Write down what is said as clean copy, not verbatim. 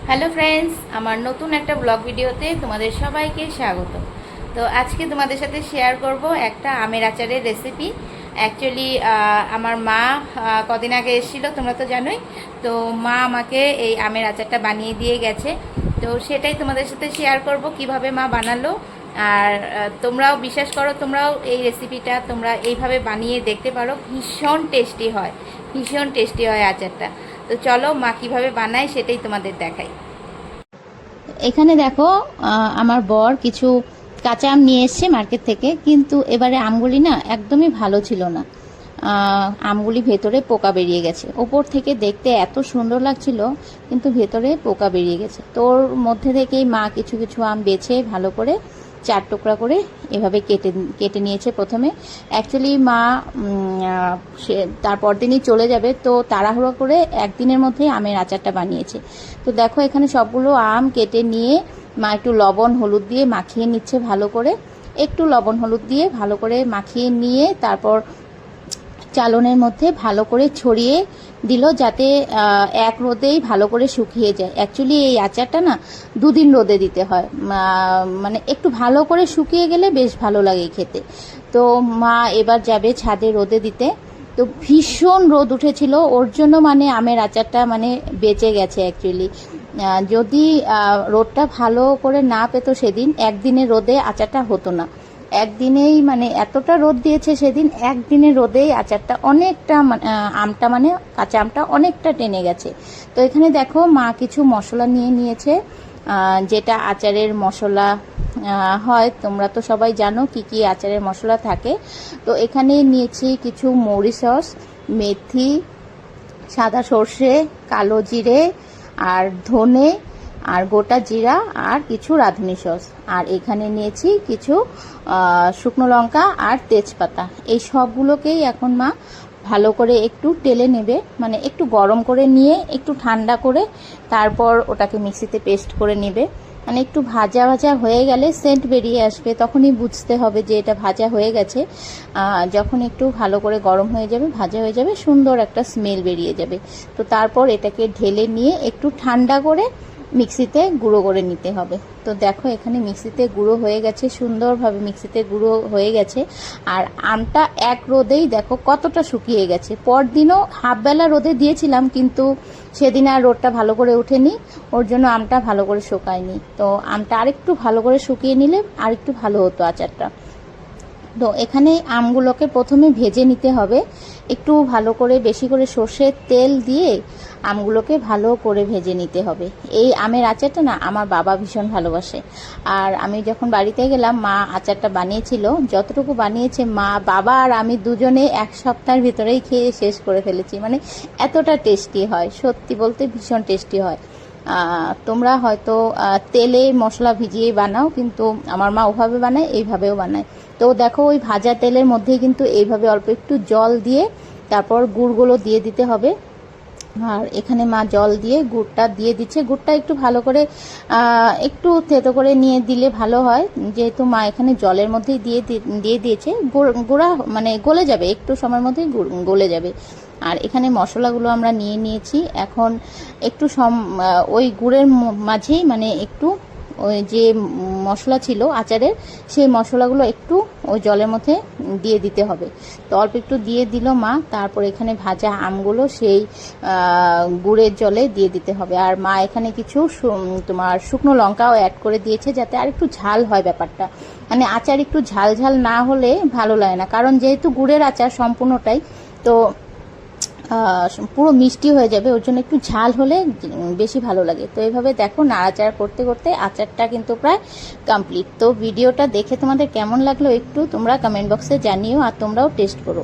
Hello friends, আমার নতুন একটা ব্লগ ভিডিওতে তোমাদের সবাইকে স্বাগত। তো আজকে তোমাদের সাথে শেয়ার করব একটা আমের আচারের রেসিপি। অ্যাকচুয়ালি আমার মা কদিন আগে এসেছিলো, তোমরা তো জানোই। তো মা আমাকে এই আমের আচারটা বানিয়ে দিয়ে গেছে। তো সেটাই তোমাদের সাথে শেয়ার করব কিভাবে মা বানালো। আর তোমরাও বিশ্বাস করো, তোমরাও এই রেসিপিটা তোমরা এইভাবে বানিয়ে দেখতে পারো। ভীষণ টেস্টি হয়, ভীষণ টেস্টি হয় আচারটা। তো চলো মা কীভাবে বানায় সেটাই তোমাদের দেখাই। এখানে দেখো, আমার বর কিছু কাঁচা আম নিয়ে এসছে মার্কেট থেকে, কিন্তু এবারে আমগুলি না একদমই ভালো ছিল না। আমগুলি ভেতরে পোকা বেরিয়ে গেছে। ওপর থেকে দেখতে এত সুন্দর লাগছিল, কিন্তু ভেতরে পোকা বেরিয়ে গেছে। তোর মধ্যে থেকেই মা কিছু কিছু আম বেছে ভালো করে 4 টুকরা করে এভাবে কেটে নিয়েছে প্রথমে। অ্যাকচুয়ালি মা সে তারপর দিনই চলে যাবে, তো তাড়াহুড়ো করে একদিনের মধ্যেই আমের আচারটা বানিয়েছে। তো দেখো, এখানে সবগুলো আম কেটে নিয়ে মা একটু লবণ হলুদ দিয়ে মাখিয়ে নিচ্ছে ভালো করে। একটু লবণ হলুদ দিয়ে ভালো করে মাখিয়ে নিয়ে তারপর চালনের মধ্যে ভালো করে ছড়িয়ে দিল, যাতে এক রোদেই ভালো করে শুকিয়ে যায়। অ্যাকচুয়ালি এই আচারটা না 2 দিন রোদে দিতে হয়, মানে একটু ভালো করে শুকিয়ে গেলে বেশ ভালো লাগে খেতে। তো মা এবার যাবে ছাদে রোদে দিতে। তো ভীষণ রোদ উঠেছিল, ওর জন্য মানে আমের আচারটা মানে বেঁচে গেছে। অ্যাকচুয়ালি যদি রোদটা ভালো করে না পেতো সেদিন, একদিনের রোদে আচারটা হতো না। একদিনেই মানে এতটা রোদ দিয়েছে সেদিন, একদিনের রোদেই আচারটা অনেকটা আমটা মানে কাঁচা আমটা অনেকটা টেনে গেছে। তো এখানে দেখো, মা কিছু মশলা নিয়ে নিয়েছে, যেটা আচারের মশলা হয়। তোমরা তো সবাই জানো কি কি আচারের মশলা থাকে। তো এখানে নিয়েছি কিছু মৌরি সস, মেথি, সাদা সর্ষে, কালো জিরে, আর ধনে, আর গোটা জিরা, আর কিছু রাঁধুনি সস। আর এখানে নিয়েছি কিছু শুকনো লঙ্কা আর তেজপাতা। এই সবগুলোকেই এখন মা ভালো করে একটু টেলে নেবে, মানে একটু গরম করে নিয়ে একটু ঠান্ডা করে তারপর ওটাকে মিক্সিতে পেস্ট করে নেবে। মানে একটু ভাজা ভাজা হয়ে গেলে সেন্ট বেরিয়ে আসবে, তখনই বুঝতে হবে যে এটা ভাজা হয়ে গেছে। যখন একটু ভালো করে গরম হয়ে যাবে, ভাজা হয়ে যাবে, সুন্দর একটা স্মেল বেরিয়ে যাবে। তো তারপর এটাকে ঢেলে নিয়ে একটু ঠান্ডা করে মিক্সিতে গুঁড়ো করে নিতে হবে। তো দেখো, এখানে মিক্সিতে গুঁড়ো হয়ে গেছে, সুন্দরভাবে মিক্সিতে গুঁড়ো হয়ে গেছে। আর আমটা এক রোদেই দেখো কতটা শুকিয়ে গেছে। পরদিনও হাফবেলা রোদে দিয়েছিলাম, কিন্তু সেদিন আর রোদটা ভালো করে ওঠেনি, ওর জন্য আমটা ভালো করে শুকায়নি। তো আমটা আরেকটু ভালো করে শুকিয়ে নিলে আরেকটু ভালো হতো আচারটা। তো এখানে আমগুলোকে প্রথমে ভেজে নিতে হবে, একটু ভালো করে বেশি করে সর্ষের তেল দিয়ে আমগুলোকে ভালো করে ভেজে নিতে হবে। এই আমের আচারটা না আমার বাবা ভীষণ ভালোবাসে। আর আমি যখন বাড়িতে গেলাম, মা আচারটা বানিয়েছিল, যতটুকু বানিয়েছে মা, বাবা আর আমি দুজনে 1 সপ্তাহের ভিতরেই খেয়ে শেষ করে ফেলেছি। মানে এতটা টেস্টি হয়, সত্যি বলতে ভীষণ টেস্টি হয়। তোমরা হয়তো তেলে মশলা ভিজিয়ে বানাও, কিন্তু আমার মা ওভাবে বানায়, এইভাবেও বানায়। তো দেখো, ওই ভাজা তেলের মধ্যেই কিন্তু এইভাবে অল্প একটু জল দিয়ে তারপর গুড়গুলো দিয়ে দিতে হবে। আর এখানে মা জল দিয়ে গুড়টা দিয়ে দিচ্ছে। গুড়টা একটু ভালো করে একটু থেতো করে নিয়ে দিলে ভালো হয়, যেহেতু মা এখানে জলের মধ্যেই দিয়ে দিয়েছে। গুঁড়া মানে গলে যাবে, একটু সময়ের মধ্যেই গলে যাবে। আর এখানে মশলাগুলো আমরা নিয়ে নিয়েছি। এখন একটু ওই গুড়ের মাঝেই মানে একটু ওই যে মশলা ছিল আচারের, সেই মশলাগুলো একটু ওই জলের মধ্যে দিয়ে দিতে হবে। তো অল্প একটু দিয়ে দিল মা। তারপর এখানে ভাজা আমগুলো সেই গুড়ের জলে দিয়ে দিতে হবে। আর মা এখানে কিছু তোমার শুকনো লঙ্কাও অ্যাড করে দিয়েছে, যাতে আর একটু ঝাল হয় ব্যাপারটা। মানে আচার একটু ঝাল ঝাল না হলে ভালো লাগে না, কারণ যেহেতু গুড়ের আচার সম্পূর্ণটাই তো পুরো মিষ্টি হয়ে যাবে, ওর জন্য একটু ঝাল হলে বেশি ভালো লাগে। তো এইভাবে দেখো, নাড়াচাড়া করতে করতে আচারটা কিন্তু প্রায় কমপ্লিট। তো ভিডিওটা দেখে তোমাদের কেমন লাগলো একটু তোমরা কমেন্ট বক্সে জানিও, আর তোমরাও টেস্ট করো।